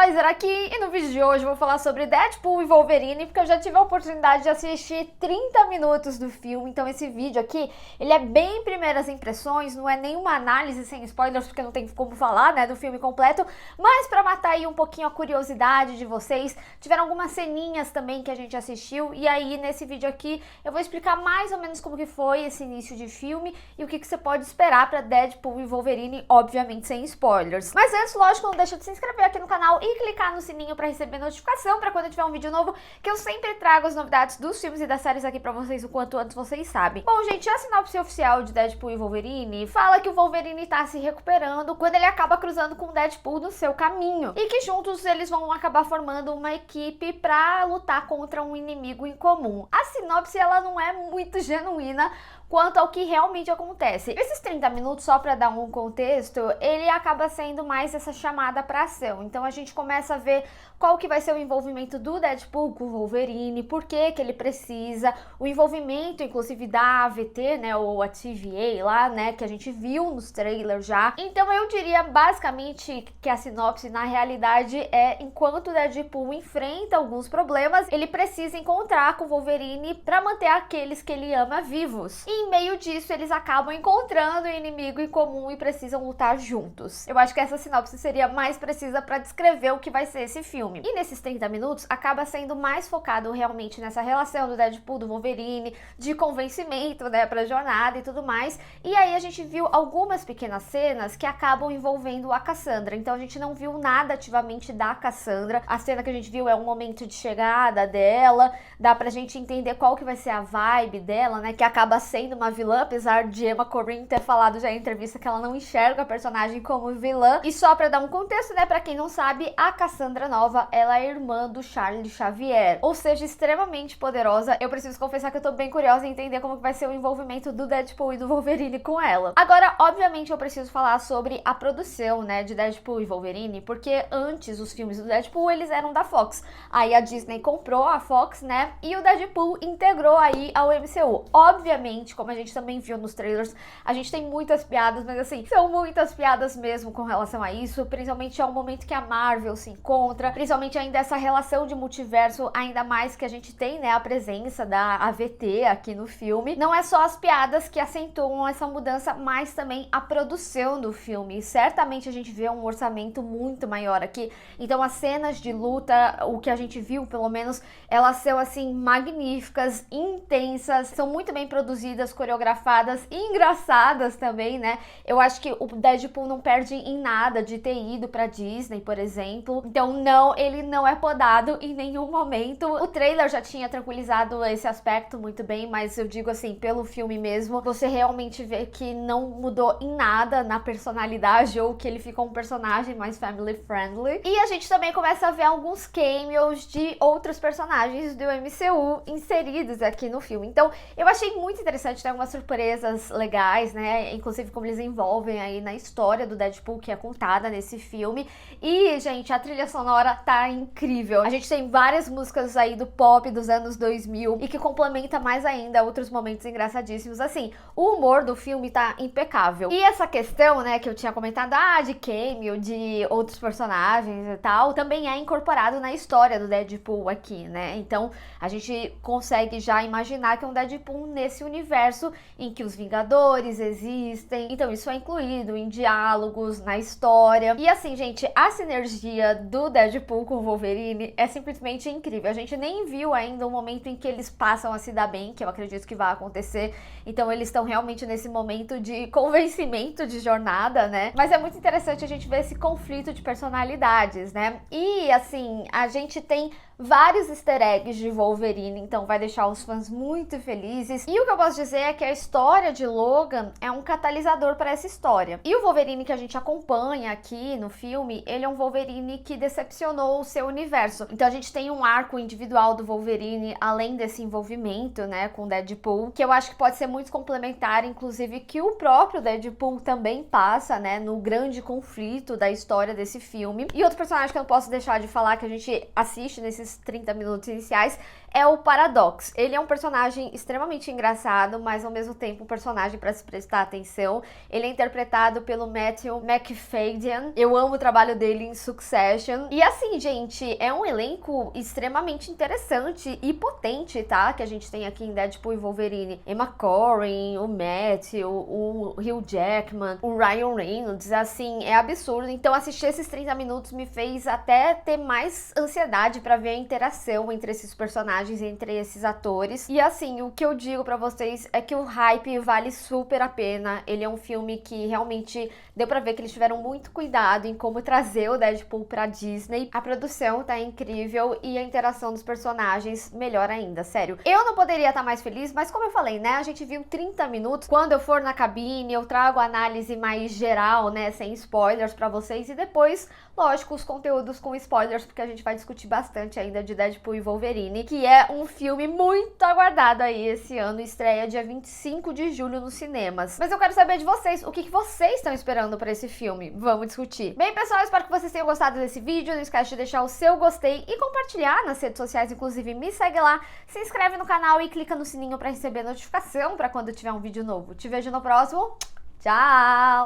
Reuser aqui e no vídeo de hoje eu vou falar sobre Deadpool e Wolverine, porque eu já tive a oportunidade de assistir 30 minutos do filme, então esse vídeo aqui, ele é bem primeiras impressões, não é nenhuma análise sem spoilers, porque não tem como falar, né, do filme completo, mas pra matar aí um pouquinho a curiosidade de vocês, tiveram algumas ceninhas também que a gente assistiu, e aí nesse vídeo aqui eu vou explicar mais ou menos como que foi esse início de filme e o que você pode esperar pra Deadpool e Wolverine, obviamente sem spoilers. Mas antes, lógico, não deixa de se inscrever aqui no canal e clicar no sininho pra receber notificação pra quando tiver um vídeo novo, que eu sempre trago as novidades dos filmes e das séries aqui pra vocês o quanto antes vocês sabem. Bom, gente, a sinopse oficial de Deadpool e Wolverine fala que o Wolverine tá se recuperando quando ele acaba cruzando com o Deadpool no seu caminho, e que juntos eles vão acabar formando uma equipe pra lutar contra um inimigo em comum. A sinopse, ela não é muito genuína quanto ao que realmente acontece. Esses 30 minutos, só para dar um contexto, ele acaba sendo mais essa chamada para ação. Então a gente começa a ver qual que vai ser o envolvimento do Deadpool com o Wolverine, por que que ele precisa, o envolvimento inclusive da AVT, né, ou a TVA lá, né, que a gente viu nos trailers já. Então eu diria basicamente que a sinopse na realidade é enquanto o Deadpool enfrenta alguns problemas, ele precisa encontrar com o Wolverine para manter aqueles que ele ama vivos. E em meio disso, eles acabam encontrando um inimigo em comum e precisam lutar juntos. Eu acho que essa sinopse seria mais precisa para descrever o que vai ser esse filme. E nesses 30 minutos, acaba sendo mais focado realmente nessa relação do Deadpool, do Wolverine, de convencimento, né, pra jornada e tudo mais. E aí a gente viu algumas pequenas cenas que acabam envolvendo a Cassandra. Então a gente não viu nada ativamente da Cassandra. A cena que a gente viu é um momento de chegada dela, dá pra gente entender qual que vai ser a vibe dela, né, que acaba sendo uma vilã, apesar de Emma Corrin ter falado já em entrevista que ela não enxerga a personagem como vilã. E só pra dar um contexto, né, pra quem não sabe, a Cassandra Nova, ela é irmã do Charles Xavier, ou seja, extremamente poderosa. Eu preciso confessar que eu tô bem curiosa em entender como que vai ser o envolvimento do Deadpool e do Wolverine com ela. Agora, obviamente, eu preciso falar sobre a produção, né, de Deadpool e Wolverine, porque antes os filmes do Deadpool, eles eram da Fox. Aí a Disney comprou a Fox, né, e o Deadpool integrou aí ao MCU. Obviamente, como a gente também viu nos trailers, a gente tem muitas piadas, mas assim, são muitas piadas mesmo com relação a isso, principalmente ao momento que a Marvel se encontra, principalmente ainda essa relação de multiverso, ainda mais que a gente tem, né, a presença da AVT aqui no filme. Não é só as piadas que acentuam essa mudança, mas também a produção do filme. E certamente a gente vê um orçamento muito maior aqui, então as cenas de luta, o que a gente viu pelo menos, elas são assim, magníficas, intensas, são muito bem produzidas, coreografadas e engraçadas também, né? Eu acho que o Deadpool não perde em nada de ter ido pra Disney, por exemplo. Então não, ele não é podado em nenhum momento. O trailer já tinha tranquilizado esse aspecto muito bem, mas eu digo assim, pelo filme mesmo, você realmente vê que não mudou em nada na personalidade ou que ele ficou um personagem mais family friendly. E a gente também começa a ver alguns cameos de outros personagens do MCU inseridos aqui no filme. Então eu achei muito interessante, tem algumas surpresas legais, né, inclusive como eles envolvem aí na história do Deadpool que é contada nesse filme. E, gente, a trilha sonora tá incrível. A gente tem várias músicas aí do pop dos anos 2000 e que complementa mais ainda outros momentos engraçadíssimos. Assim, o humor do filme tá impecável. E essa questão, né, que eu tinha comentado, de cameo, de outros personagens e tal, também é incorporado na história do Deadpool aqui, né? Então, a gente consegue já imaginar que é um Deadpool nesse universo em que os Vingadores existem, então isso é incluído em diálogos, na história. E assim, gente, a sinergia do Deadpool com o Wolverine é simplesmente incrível. A gente nem viu ainda o momento em que eles passam a se dar bem, que eu acredito que vai acontecer, então eles estão realmente nesse momento de convencimento de jornada, né? Mas é muito interessante a gente ver esse conflito de personalidades, né? E assim, a gente tem vários easter eggs de Wolverine, então vai deixar os fãs muito felizes. E o que eu posso dizer é que a história de Logan é um catalisador para essa história. E o Wolverine que a gente acompanha aqui no filme, ele é um Wolverine que decepcionou o seu universo. Então a gente tem um arco individual do Wolverine, além desse envolvimento, né, com Deadpool, que eu acho que pode ser muito complementar, inclusive que o próprio Deadpool também passa, né, no grande conflito da história desse filme. E outro personagem que eu não posso deixar de falar, que a gente assiste nesses 30 minutos iniciais, é o Paradox. Ele é um personagem extremamente engraçado, mas ao mesmo tempo um personagem para se prestar atenção. Ele é interpretado pelo Matthew Macfadyen. Eu amo o trabalho dele em Succession. E assim, gente, é um elenco extremamente interessante e potente, tá? Que a gente tem aqui em Deadpool e Wolverine. Emma Corrin, o Matthew, o Hugh Jackman, o Ryan Reynolds, assim, é absurdo. Então assistir esses 30 minutos me fez até ter mais ansiedade pra ver a interação entre esses personagens, entre esses atores. E assim, o que eu digo pra vocês é que o hype vale super a pena. Ele é um filme que realmente deu pra ver que eles tiveram muito cuidado em como trazer o Deadpool pra Disney. A produção tá incrível e a interação dos personagens melhor ainda, sério. Eu não poderia estar mais feliz, mas como eu falei, né, a gente viu 30 minutos. Quando eu for na cabine, eu trago a análise mais geral, né, sem spoilers pra vocês, e depois, lógico, os conteúdos com spoilers, porque a gente vai discutir bastante ainda de Deadpool e Wolverine, que é um filme muito aguardado aí esse ano, estreia dia 25 de julho nos cinemas. Mas eu quero saber de vocês, o que vocês estão esperando pra esse filme? Vamos discutir. Bem, pessoal, espero que vocês tenham gostado desse vídeo, não esquece de deixar o seu gostei e compartilhar nas redes sociais, inclusive me segue lá, se inscreve no canal e clica no sininho pra receber notificação pra quando tiver um vídeo novo. Te vejo no próximo. Tchau!